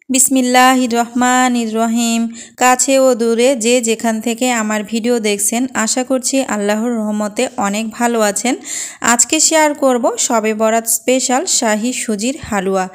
বিসমিল্লাহির রহমানির রহিম। কাছে ও দূরে যে যেখান থেকে আমার ভিডিও দেখছেন, আশা করছি আল্লাহর রহমতে অনেক ভালো আছেন। আজকে শেয়ার করব শবে বরাত স্পেশাল শাহী সুজির হালুয়া।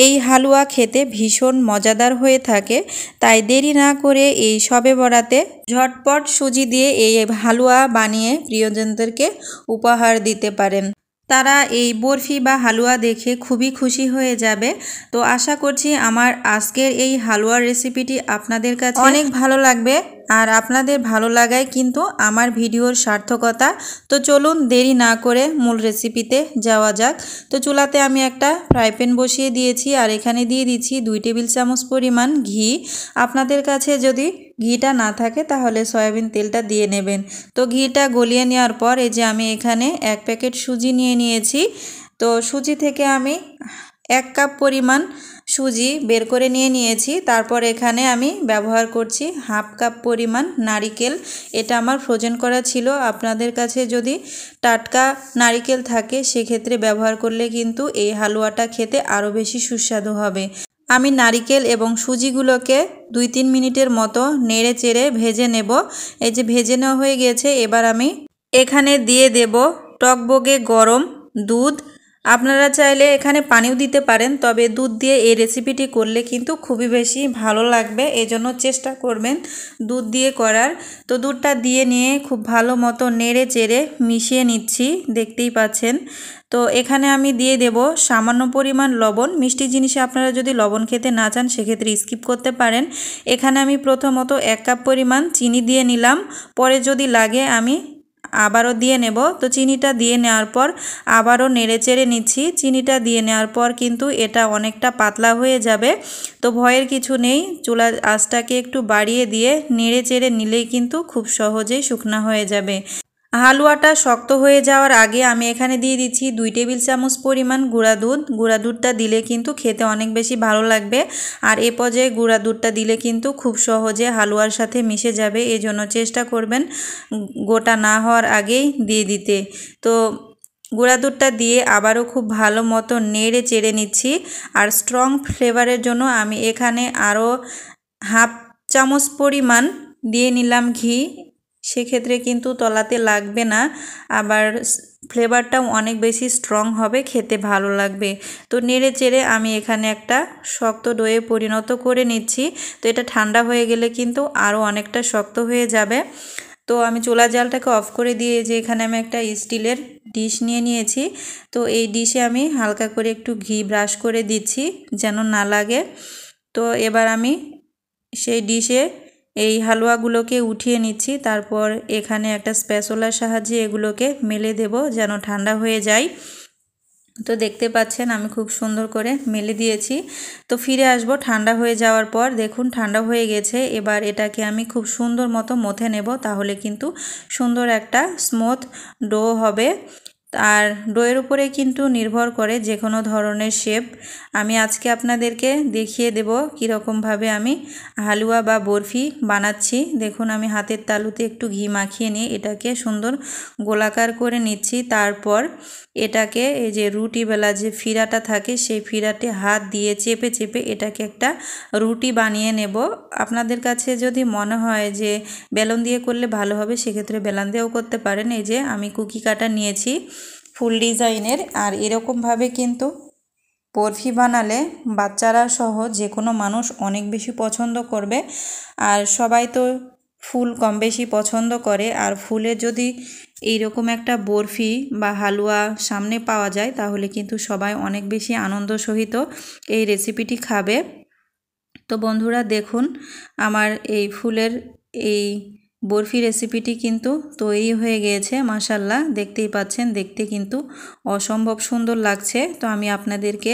এই হালুয়া খেতে ভীষণ মজাদার হয়ে থাকে, তাই দেরি না করে এই শবে বরাতে ঝটপট সুজি দিয়ে এই হালুয়া বানিয়ে প্রিয়জনদেরকে উপহার দিতে পারেন। তারা এই বরফি বা হালুয়া দেখে খুবই খুশি হয়ে যাবে। তো আশা করছি আমার আজকের এই হালুয়ার রেসিপিটি আপনাদের কাছে অনেক ভালো লাগবে, আর আপনাদের ভালো লাগায় কিন্তু আমার ভিডিওর সার্থকতা। তো চলুন দেরি না করে মূল রেসিপিতে যাওয়া যাক। তো চুলাতে আমি একটা ফ্রাই প্যান বসিয়ে দিয়েছি, আর এখানে দিয়ে দিচ্ছি 2 টেবিল চামচ পরিমাণ ঘি। আপনাদের কাছে যদি ঘিটা না থাকে তাহলে সয়াবিন তেলটা দিয়ে নেবেন। তো ঘিটা গলিয়ে নেওয়ার পর এই যে আমি এখানে 1 প্যাকেট সুজি নিয়ে নিয়েছি। তো সুজি থেকে আমি 1 কাপ পরিমাণ সুজি বের করে নিয়েছি। তারপর এখানে আমি ব্যবহার করছি হাফ কাপ পরিমাণ নারিকেল। এটা আমার ফ্রোজেন করা ছিল। আপনাদের কাছে যদি টাটকা নারিকেল থাকে সেক্ষেত্রে ব্যবহার করলে কিন্তু এই হালুয়াটা খেতে আরও বেশি সুস্বাদু হবে। আমি নারিকেল এবং সুজিগুলোকে 2-3 মিনিটের মতো নেড়ে চেড়ে ভেজে নেব। এই যে ভেজে নেওয়া হয়ে গেছে, এবার আমি এখানে দিয়ে দেব টকবগে গরম দুধ। আপনারা চাইলে এখানে পানিও দিতে পারেন, তবে দুধ দিয়ে এই রেসিপিটি করলে কিন্তু খুবই বেশি ভালো লাগবে, এজন্য চেষ্টা করবেন দুধ দিয়ে করার। তো দুধটা দিয়ে নিয়ে খুব ভালো মতো নেড়ে চেড়ে মিশিয়ে নিচ্ছি, দেখতেই পাচ্ছেন। তো এখানে আমি দিয়ে দেব সামান্য পরিমাণ লবণ। মিষ্টি জিনিসে আপনারা যদি লবণ খেতে না চান সেক্ষেত্রে স্কিপ করতে পারেন। এখানে আমি প্রথমত 1 কাপ পরিমাণ চিনি দিয়ে নিলাম, পরে যদি লাগে আমি আবারও দিয়ে নেব। তো চিনিটা দিয়ে নেওয়ার পর আবারও নেড়েচেড়ে নিচ্ছি। চিনিটা দিয়ে নেওয়ার পর কিন্তু এটা অনেকটা পাতলা হয়ে যাবে, তো ভয়ের কিছু নেই। চুলার আঁচটাকে একটু বাড়িয়ে দিয়ে নেড়েচেড়ে নিলেই কিন্তু খুব সহজেই শুকনা হয়ে যাবে। হালুয়াটা শক্ত হয়ে যাওয়ার আগে আমি এখানে দিয়ে দিচ্ছি 2 টেবিল চামচ পরিমাণ গুঁড়া দুধ। গুঁড়া দুধটা দিলে কিন্তু খেতে অনেক বেশি ভালো লাগবে, আর এ পর্যায়ে গুঁড়া দুধটা দিলে কিন্তু খুব সহজে হালুয়ার সাথে মিশে যাবে, এই জন্য চেষ্টা করবেন গোটা না হওয়ার আগেই দিয়ে দিতে। তো গুঁড়া দুধটা দিয়ে আবারও খুব ভালো মতো নেড়ে চেড়ে নিচ্ছি। আর স্ট্রং ফ্লেভারের জন্য আমি এখানে আরও হাফ চামচ পরিমাণ দিয়ে নিলাম ঘি। সেক্ষেত্রে কিন্তু তলাতে লাগবে না, আবার ফ্লেভারটাও অনেক বেশি স্ট্রং হবে, খেতে ভালো লাগবে। তো নেড়ে চেড়ে আমি এখানে একটা শক্ত ডোয়ে পরিণত করে নিচ্ছি। তো এটা ঠান্ডা হয়ে গেলে কিন্তু আরও অনেকটা শক্ত হয়ে যাবে। তো আমি চুলা জালটাকে অফ করে দিয়ে যে এখানে আমি একটা স্টিলের ডিশ নিয়ে নিয়েছি। তো এই ডিশে আমি হালকা করে একটু ঘি ব্রাশ করে দিচ্ছি যেন না লাগে। তো এবার আমি সেই ডিশে এই হালুয়াগুলোকে উঠিয়ে নিচ্ছি। তারপর এখানে একটা স্প্যাচুলার সাহায্যে এগুলোকে মেলে দেব যেন ঠান্ডা হয়ে যায়। তো দেখতে পাচ্ছেন আমি খুব সুন্দর করে মেলে দিয়েছি। তো ফিরে আসব ঠান্ডা হয়ে যাওয়ার পর। দেখুন ঠান্ডা হয়ে গেছে। এবার এটাকে আমি খুব সুন্দর মতো মথে নেব, তাহলে কিন্তু সুন্দর একটা স্মুথ ডো হবে। আর ডোয়ের উপরে কিন্তু নির্ভর করে যে কোনো ধরনের শেপ। আমি আজকে আপনাদেরকে দেখিয়ে দেব কীরকমভাবে আমি হালুয়া বা বরফি বানাচ্ছি। দেখুন আমি হাতের তালুতে একটু ঘি মাখিয়ে নিয়ে এটাকে সুন্দর গোলাকার করে নিচ্ছি। তারপর এটাকে এই যে রুটি বেলা যে ফিরাটা থাকে সেই ফিরাতে হাত দিয়ে চেপে চেপে এটাকে একটা রুটি বানিয়ে নেব। আপনাদের কাছে যদি মনে হয় যে বেলন দিয়ে করলে ভালো হবে সেক্ষেত্রে বেলন দিয়েও করতে পারেন। এই যে আমি কুকি কাটা নিয়েছি ফুল ডিজাইনের, আর এরকমভাবে কিন্তু বরফি বানালে বাচ্চারা সহ যে কোনো মানুষ অনেক বেশি পছন্দ করবে। আর সবাই তো ফুল কম বেশি পছন্দ করে, আর ফুলে যদি এইরকম একটা বরফি বা হালুয়া সামনে পাওয়া যায় তাহলে কিন্তু সবাই অনেক বেশি আনন্দ সহিত এই রেসিপিটি খাবে। তো বন্ধুরা দেখুন আমার এই ফুলের এই বরফি রেসিপিটি কিন্তু তৈরি হয়ে গিয়েছে। মাশাআল্লাহ, দেখতেই পাচ্ছেন, দেখতে কিন্তু অসম্ভব সুন্দর লাগছে। তো আমি আপনাদেরকে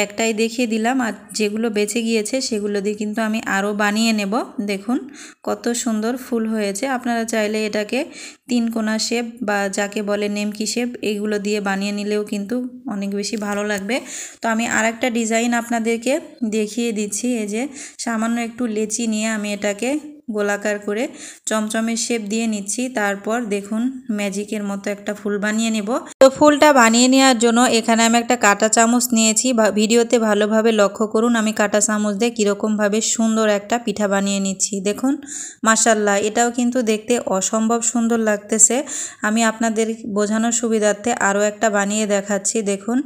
একটাই দেখিয়ে দিলাম, আর যেগুলো বেঁচে গিয়েছে সেগুলো দিয়ে কিন্তু আমি আরও বানিয়ে নেব। দেখুন কত সুন্দর ফুল হয়েছে। আপনারা চাইলে এটাকে 3 কোনা শেপ বা যাকে বলে নেমকি শেপ এইগুলো দিয়ে বানিয়ে নিলেও কিন্তু অনেক বেশি ভালো লাগবে। তো আমি আরেকটা ডিজাইন আপনাদেরকে দেখিয়ে দিচ্ছি। এই যে সামান্য একটু লেচি নিয়ে আমি এটাকে গোলাকার করে চমচমের শেপ দিয়ে নিচ্ছি। তারপর দেখুন ম্যাজিকের মতো একটা ফুল বানিয়ে নেব। তো ফুলটা বানিয়ে নেওয়ার জন্য এখানে আমি একটা কাঁটা চামচ নিয়েছি। ভিডিওতে ভালোভাবে লক্ষ্য করুন আমি কাঁটা চামচ দিয়ে কীরকমভাবে সুন্দর একটা পিঠা বানিয়ে নিচ্ছি। দেখুন মাশাল্লাহ, এটাও কিন্তু দেখতে অসম্ভব সুন্দর লাগতেছে। আমি আপনাদের বোঝানোর সুবিধার্থে আরও একটা বানিয়ে দেখাচ্ছি। দেখুন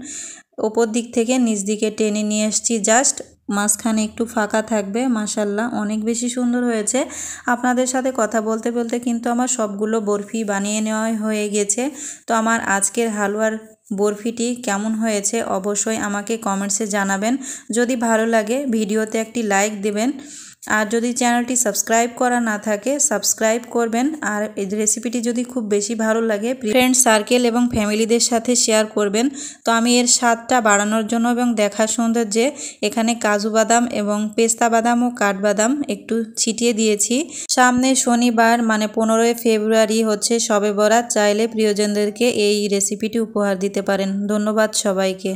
ওপর দিক থেকে নিচ দিকে টেনে নিয়ে এসেছি, জাস্ট মাঝখানে একটু ফাঁকা থাকবে। মাশাল্লাহ, অনেক বেশি সুন্দর হয়েছে। আপনাদের সাথে কথা বলতে বলতে কিন্তু আমার সবগুলো বরফি বানিয়ে নেওয়া হয়ে গেছে। তো আমার আজকের হালুয়ার বরফিটি কেমন হয়েছে অবশ্যই আমাকে কমেন্টসে জানাবেন। যদি ভালো লাগে ভিডিওতে একটি লাইক দেবেন, আর যদি চ্যানেলটি সাবস্ক্রাইব করা না থাকে সাবস্ক্রাইব করবেন। আর এই রেসিপিটি যদি খুব বেশি ভালো লাগে ফ্রেন্ড সার্কেল এবং ফ্যামিলিদের সাথে শেয়ার করবেন। তো আমি এর স্বাদটা বাড়ানোর জন্য এবং দেখার সৌন্দর্যে এখানে কাজু বাদাম এবং পেস্তা বাদাম ও কাঠবাদাম একটু ছিটিয়ে দিয়েছি। সামনে শনিবার মানে 15 ফেব্রুয়ারি হচ্ছে শবে বরাত, চাইলে প্রিয়জনদেরকে এই রেসিপিটি উপহার দিতে পারেন। ধন্যবাদ সবাইকে।